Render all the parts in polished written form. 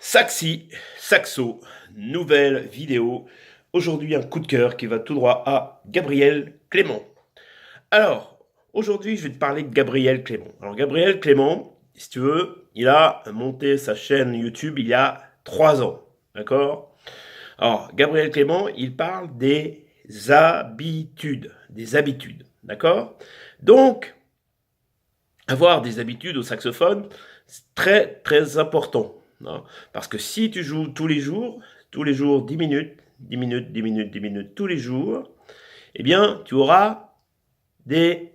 Saxo, nouvelle vidéo. Aujourd'hui, un coup de cœur qui va tout droit à Gabriel Clément. Alors, aujourd'hui, je vais te parler de Gabriel Clément. Alors, Gabriel Clément, si tu veux, il a monté sa chaîne YouTube il y a 3 ans. D'accord? Alors, Gabriel Clément, il parle des habitudes. Des habitudes. D'accord? Donc, avoir des habitudes au saxophone, c'est très très important. Hein. Parce que si tu joues tous les jours 10 minutes, 10 minutes, 10 minutes, 10 minutes, tous les jours, eh bien, tu auras des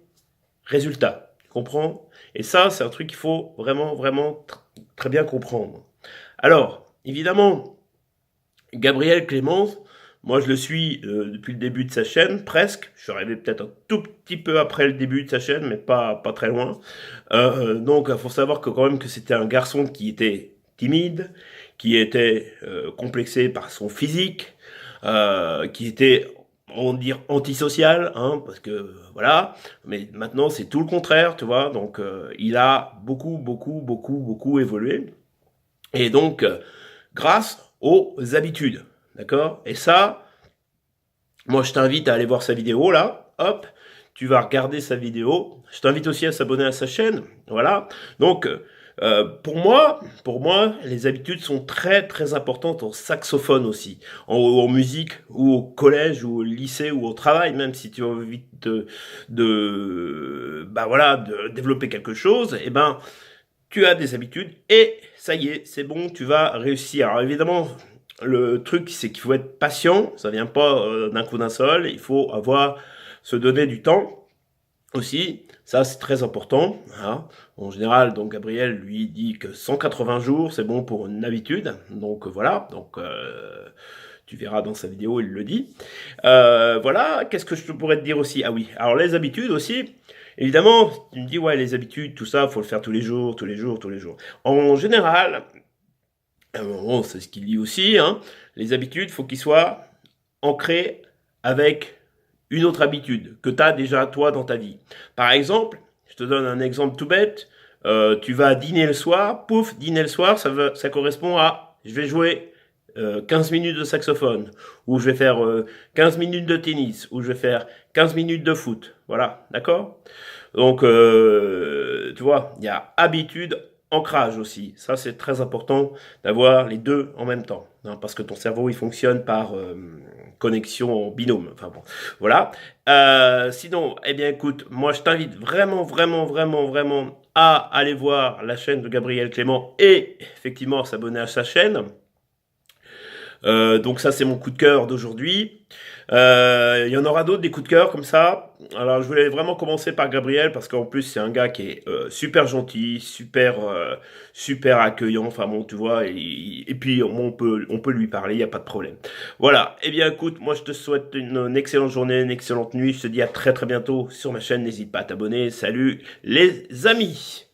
résultats. Tu comprends? Et ça, c'est un truc qu'il faut vraiment, vraiment très bien comprendre. Alors, évidemment, Gabriel Clément, moi je le suis depuis le début de sa chaîne, presque. Je suis arrivé peut-être un tout petit peu après le début de sa chaîne, mais pas très loin. Donc il faut savoir que quand même que c'était un garçon qui était timide, qui était complexé par son physique, qui était, on va dire, antisocial, hein, parce que voilà. Mais maintenant c'est tout le contraire, tu vois. Donc il a beaucoup évolué. Et donc, grâce aux habitudes, d'accord? Et ça, moi je t'invite à aller voir sa vidéo là, hop, tu vas regarder sa vidéo. Je t'invite aussi à s'abonner à sa chaîne, voilà. Donc, pour moi, les habitudes sont très très importantes en saxophone aussi, en musique ou au collège ou au lycée ou au travail, même si tu as envie bah voilà, de développer quelque chose, et ben tu as des habitudes et ça y est, c'est bon, tu vas réussir. Alors évidemment, le truc, c'est qu'il faut être patient, ça vient pas d'un coup d'un seul, il faut se donner du temps aussi, ça c'est très important. Hein. En général, donc Gabriel lui dit que 180 jours, c'est bon pour une habitude, donc voilà, donc tu verras dans sa vidéo, il le dit. Voilà, qu'est-ce que je pourrais te dire aussi? Ah oui, alors les habitudes aussi, évidemment, tu me dis, ouais, les habitudes, tout ça, faut le faire tous les jours, tous les jours, tous les jours. En général, bon, c'est ce qu'il dit aussi, hein, les habitudes, faut qu'ils soient ancrées avec une autre habitude que tu as déjà toi dans ta vie. Par exemple, je te donne un exemple tout bête, tu vas dîner le soir, pouf, dîner le soir, ça correspond à, je vais jouer 15 minutes de saxophone, ou je vais faire 15 minutes de tennis, ou je vais faire 15 minutes de foot. Voilà, d'accord? Donc, tu vois, il y a habitude, ancrage aussi. Ça, c'est très important d'avoir les deux en même temps. Hein, parce que ton cerveau, il fonctionne par connexion en binôme. Enfin bon, voilà. Sinon, eh bien, écoute, moi, je t'invite vraiment à aller voir la chaîne de Gabriel Clément et effectivement s'abonner à sa chaîne. Donc ça, c'est mon coup de cœur d'aujourd'hui. Il y en aura d'autres, des coups de cœur comme ça. Alors, je voulais vraiment commencer par Gabriel parce qu'en plus, c'est un gars qui est super gentil, super accueillant. Enfin bon, tu vois, et puis on peut lui parler, il n'y a pas de problème. Voilà. Eh bien, écoute, moi, je te souhaite une excellente journée, une excellente nuit. Je te dis à très bientôt sur ma chaîne. N'hésite pas à t'abonner. Salut les amis!